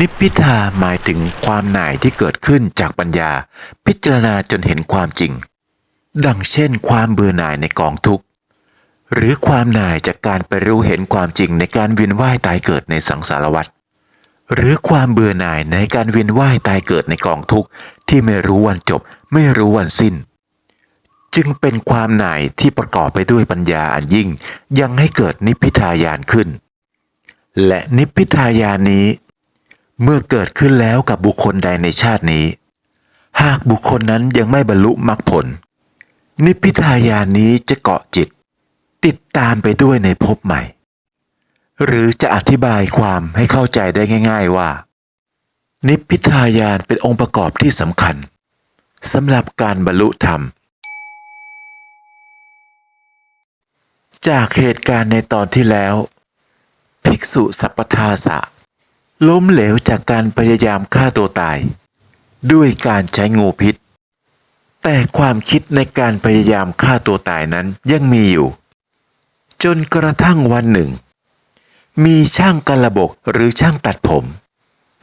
นิพพิทาหมายถึงความหน่ายที่เกิดขึ้นจากปัญญาพิจารณาจนเห็นความจริงดังเช่นความเบื่อหน่ายในกองทุกข์หรือความหน่ายจากการไปรู้เห็นความจริงในการเวียนว่ายตายเกิดในสังสารวัฏหรือความเบื่อหน่ายในการเวียนว่ายตายเกิดในกองทุกข์ที่ไม่รู้วันจบไม่รู้วันสิ้นจึงเป็นความหน่ายที่ประกอบไปด้วยปัญญาอันยิ่งยังให้เกิดนิพพิทายานขึ้นและนิพพิทายานนี้เมื่อเกิดขึ้นแล้วกับบุคคลใดในชาตินี้หากบุคคลนั้นยังไม่บรรลุมรรคผลนิพพิทายานนี้จะเกาะจิตติดตามไปด้วยในภพใหม่หรือจะอธิบายความให้เข้าใจได้ง่ายๆว่านิพพิทายานเป็นองค์ประกอบที่สำคัญสำหรับการบรรลุธรรมจากเหตุการณ์ในตอนที่แล้วภิกษุสัพพทาสะล้มเหลวจากการพยายามฆ่าตัวตายด้วยการใช้งูพิษแต่ความคิดในการพยายามฆ่าตัวตายนั้นยังมีอยู่จนกระทั่งวันหนึ่งมีช่างกระบกหรือช่างตัดผม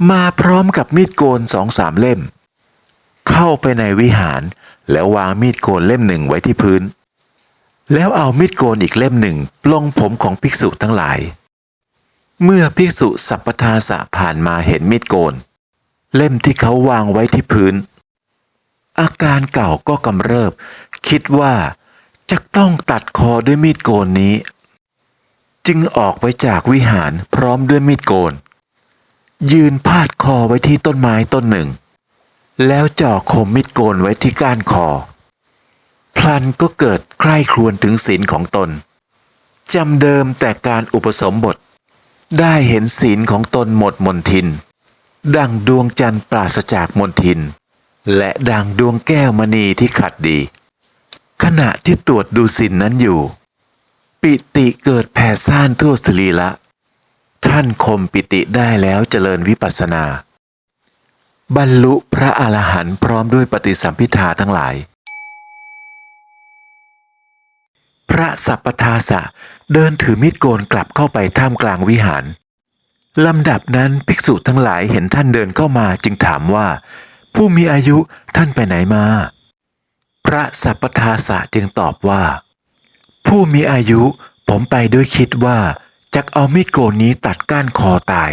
มาพร้อมกับมีดโกน2-3เล่มเข้าไปในวิหารแล้ววางมีดโกนเล่มหนึ่งไว้ที่พื้นแล้วเอามีดโกนอีกเล่มหนึ่งปลงผมของภิกษุทั้งหลายเมื่อภิกษุสัพพทาสะผ่านมาเห็นมีดโกนเล่มที่เขาวางไว้ที่พื้นอาการเก่าก็กำเริบคิดว่าจะต้องตัดคอด้วยมีดโกนนี้จึงออกไปจากวิหารพร้อมด้วยมีดโกนยืนพาดคอไว้ที่ต้นไม้ต้นหนึ่งแล้วจ่อคมมีดโกนไว้ที่ก้านคอพลันก็เกิดใคร่ครวญถึงศีลของตนจำเดิมแต่การอุปสมบทได้เห็นศีลของตนหมดมนทินดังดวงจันทร์ปราศจากมนทินและดังดวงแก้วมณีที่ขัดดีขณะที่ตรวจดูศีลนั้นอยู่ปิติเกิดแผ่ซ่านทั่วสรีระท่านข่มปิติได้แล้วเจริญวิปัสสนาบรรลุพระอรหันต์พร้อมด้วยปฏิสัมภิทาทั้งหลายพระสัพพทาสะเดินถือมีดโกนกลับเข้าไปท่ามกลางวิหารลำดับนั้นภิกษุทั้งหลายเห็นท่านเดินเข้ามาจึงถามว่าผู้มีอายุท่านไปไหนมาพระสัพพทาสะจึงตอบว่าผู้มีอายุผมไปด้วยคิดว่าจักเอามีดโกนนี้ตัดก้านคอตาย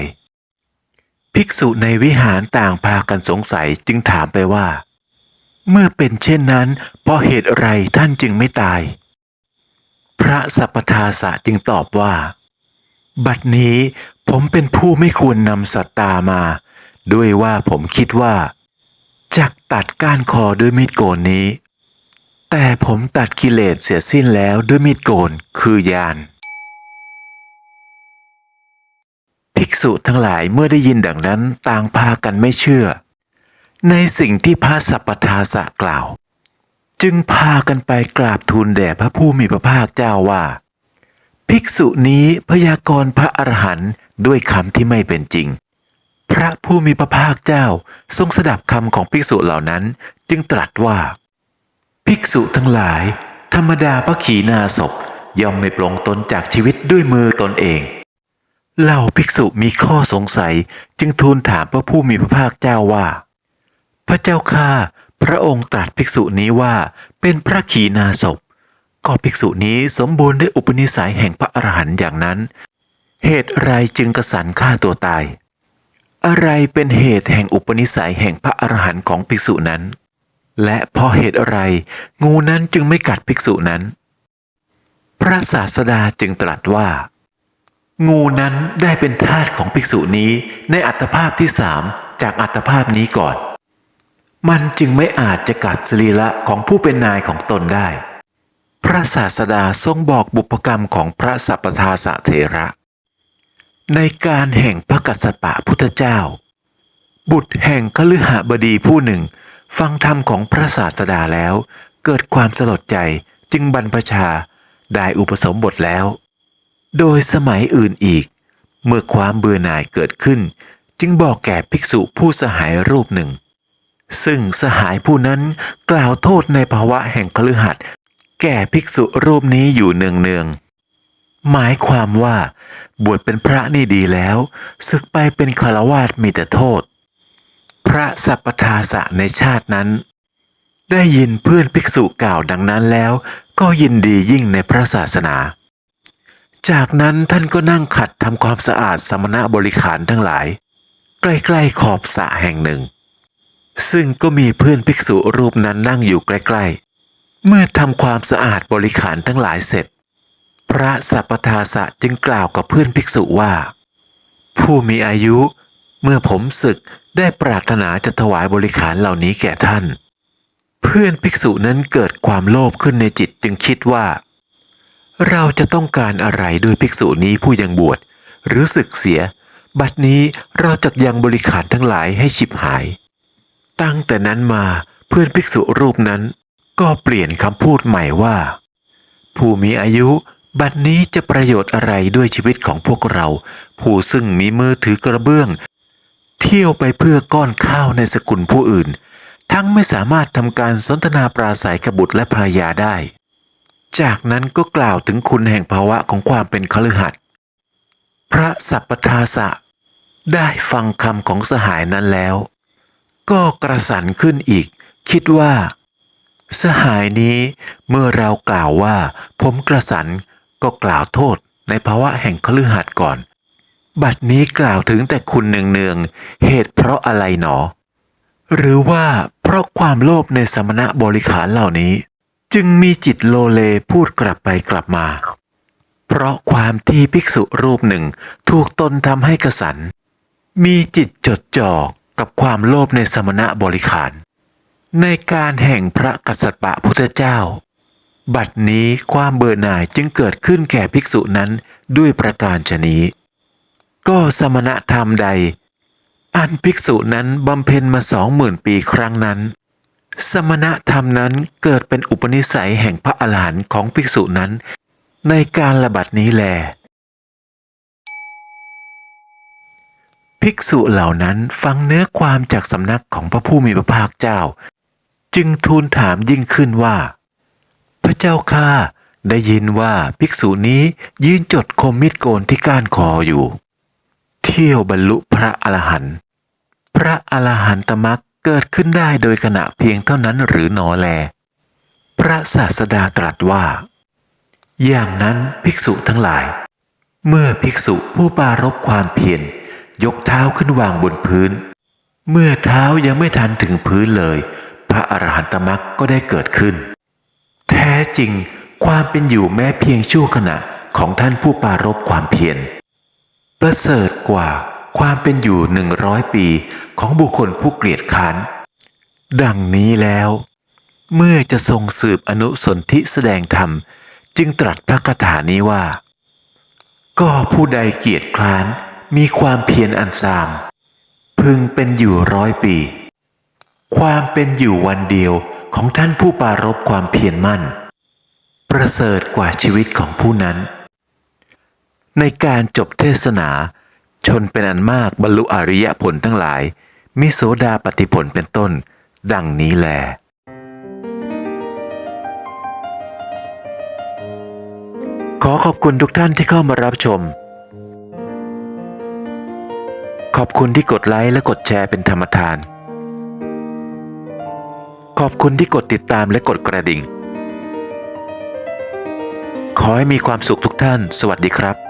ภิกษุในวิหารต่างพากันสงสัยจึงถามไปว่าเมื่อเป็นเช่นนั้นเพราะเหตุไรท่านจึงไม่ตายพระสัพพทาสะจึงตอบว่าบัดนี้ผมเป็นผู้ไม่ควรนำสัตตามาด้วยว่าผมคิดว่าจักตัดก้านคอด้วยมีดโกนนี้แต่ผมตัดกิเลสเสียสิ้นแล้วด้วยมีดโกนคือญาณภิกษุทั้งหลายเมื่อได้ยินดังนั้นต่างพากันไม่เชื่อในสิ่งที่พระสัพพทาสะกล่าวจึงพากันไปกราบทูลแด่พระผู้มีพระภาคเจ้าว่าภิกษุนี้พยากรณ์พระอรหันต์ด้วยคำที่ไม่เป็นจริงพระผู้มีพระภาคเจ้าทรงสดับคำของภิกษุเหล่านั้นจึงตรัสว่าภิกษุทั้งหลายธรรมดาพระขีณาสพย่อมไม่ปลงตนจากชีวิตด้วยมือตนเองเหล่าภิกษุมีข้อสงสัยจึงทูลถามพระผู้มีพระภาคเจ้าว่าพระเจ้าข้าพระองค์ตรัสภิกษุนี้ว่าเป็นพระขีณาสพก็ภิกษุนี้สมบูรณ์ด้วยอุปนิสัยแห่งพระอรหันต์อย่างนั้นเหตุไรจึงกระสันฆ่าตัวตายอะไรเป็นเหตุแห่งอุปนิสัยแห่งพระอรหันต์ของภิกษุนั้นและเพราะเหตุอะไรงูนั้นจึงไม่กัดภิกษุนั้นพระศาสดาจึงตรัสว่างูนั้นได้เป็นทาสของภิกษุนี้ในอัตภาพที่3จากอัตภาพนี้ก่อนมันจึงไม่อาจจะกัดสรีระของผู้เป็นนายของตนได้พระศาสดาทรงบอกบุพกรรมของพระสัพพทาสะเถระในการแห่งพระกัสสปะพุทธเจ้าบุตรแห่งคฤหบดีผู้หนึ่งฟังธรรมของพระศาสดาแล้วเกิดความสลดใจจึงบรรพชาได้อุปสมบทแล้วโดยสมัยอื่นอีกเมื่อความเบื่อหน่ายเกิดขึ้นจึงบอกแก่ภิกษุผู้สหายรูปหนึ่งซึ่งสหายผู้นั้นกล่าวโทษในภาวะแห่งคฤหัสถ์แก่ภิกษุรูปนี้อยู่เนือง หมายความว่าบวชเป็นพระนี่ดีแล้วศึกไปเป็นฆราวาสมีแต่โทษพระสัพพทาสะในชาตินั้นได้ยินเพื่อนภิกษุกล่าวดังนั้นแล้วก็ยินดียิ่งในพระศาสนา จากนั้นท่านก็นั่งขัดทำความสะอาดสมณบริขารทั้งหลายใกล้ๆขอบสระแห่งหนึ่งซึ่งก็มีเพื่อนภิกษุรูปนั้นนั่งอยู่ใกล้ๆเมื่อทำความสะอาดบริขารทั้งหลายเสร็จพระสัพพทาสะจึงกล่าวกับเพื่อนภิกษุว่าผู้มีอายุเมื่อผมศึกได้ปรารถนาจะถวายบริขารเหล่านี้แก่ท่านเพื่อนภิกษุนั้นเกิดความโลภขึ้นในจิตจึงคิดว่าเราจะต้องการอะไรด้วยภิกษุนี้ผู้ยังบวชหรือศึกเสียบัดนี้เราจักยังบริขารทั้งหลายให้ฉิบหายตั้งแต่นั้นมาเพื่อนภิกษุรูปนั้นก็เปลี่ยนคำพูดใหม่ว่าผู้มีอายุบัดนี้จะประโยชน์อะไรด้วยชีวิตของพวกเราผู้ซึ่งมีมือถือกระเบื้องเที่ยวไปเพื่อก้อนข้าวในสกุลผู้อื่นทั้งไม่สามารถทำการสนทนาปราศัยกับบุตรและภรรยาได้จากนั้นก็กล่าวถึงคุณแห่งภาวะของความเป็นคฤหัสถ์พระสัพพทาสะได้ฟังคำของสหายนั้นแล้วก็กระสันขึ้นอีกคิดว่าสหายนี้เมื่อเรากล่าวว่าผมกระสันก็กล่าวโทษในภาวะแห่งคฤหัสถ์ก่อนบัดนี้กล่าวถึงแต่คุณเนืองๆเหตุเพราะอะไรหนอหรือว่าเพราะความโลภในสมณบริขารเหล่านี้จึงมีจิตโลเลพูดกลับไปกลับมาเพราะความที่ภิกษุรูปหนึ่งถูกตนทำให้กสันมีจิตจดจ่อกับความโลภในสมณบริขารในการแห่งพระกัสสปะพุทธเจ้าบัดนี้ความเบื่อหน่ายจึงเกิดขึ้นแก่ภิกษุนั้นด้วยประการฉนี้ก็สมณธรรมใดอันภิกษุนั้นบำเพ็ญมา20,000 ปีครั้งนั้นสมณธรรมนั้นเกิดเป็นอุปนิสัยแห่งพระอรหันต์ของภิกษุนั้นในการละบัดนี้แลภิกษุเหล่านั้นฟังเนื้อความจากสำนักของพระผู้มีพระภาคเจ้าจึงทูลถามยิ่งขึ้นว่าพระเจ้าข้าได้ยินว่าภิกษุนี้ยืนจดคมมีดโกนที่ก้านคออยู่เที่ยวบรรลุพระอรหันต์พระอรหันตมรรคเกิดขึ้นได้โดยขณะเพียงเท่านั้นหรือหนอแลพระศาสดาตรัสว่าอย่างนั้นภิกษุทั้งหลายเมื่อภิกษุผู้ปรารภความเพียรยกเท้าขึ้นวางบนพื้นเมื่อเท้ายังไม่ทันถึงพื้นเลยพระอรหันตมรรคก็ได้เกิดขึ้นแท้จริงความเป็นอยู่แม้เพียงชั่วขณะของท่านผู้ปรารภความเพียรประเสริฐกว่าความเป็นอยู่100 ปีของบุคคลผู้เกลียดค้านดังนี้แล้วเมื่อจะทรงสืบอนุสนธิแสดงธรรมจึงตรัสพระคาถานี้ว่าก็ผู้ใดเกียจคร้านมีความเพียรอันซามพึงเป็นอยู่100 ปีความเป็นอยู่วันเดียวของท่านผู้ปรารภความเพียรมั่นประเสริฐกว่าชีวิตของผู้นั้นในการจบเทศนาชนเป็นอันมากบรรลุอริยผลทั้งหลายมีโสดาปัตติผลเป็นต้นดังนี้แลขอขอบคุณทุกท่านที่เข้ามารับชมขอบคุณที่กดไลค์และกดแชร์เป็นธรรมทานขอบคุณที่กดติดตามและกดกระดิ่งขอให้มีความสุขทุกท่านสวัสดีครับ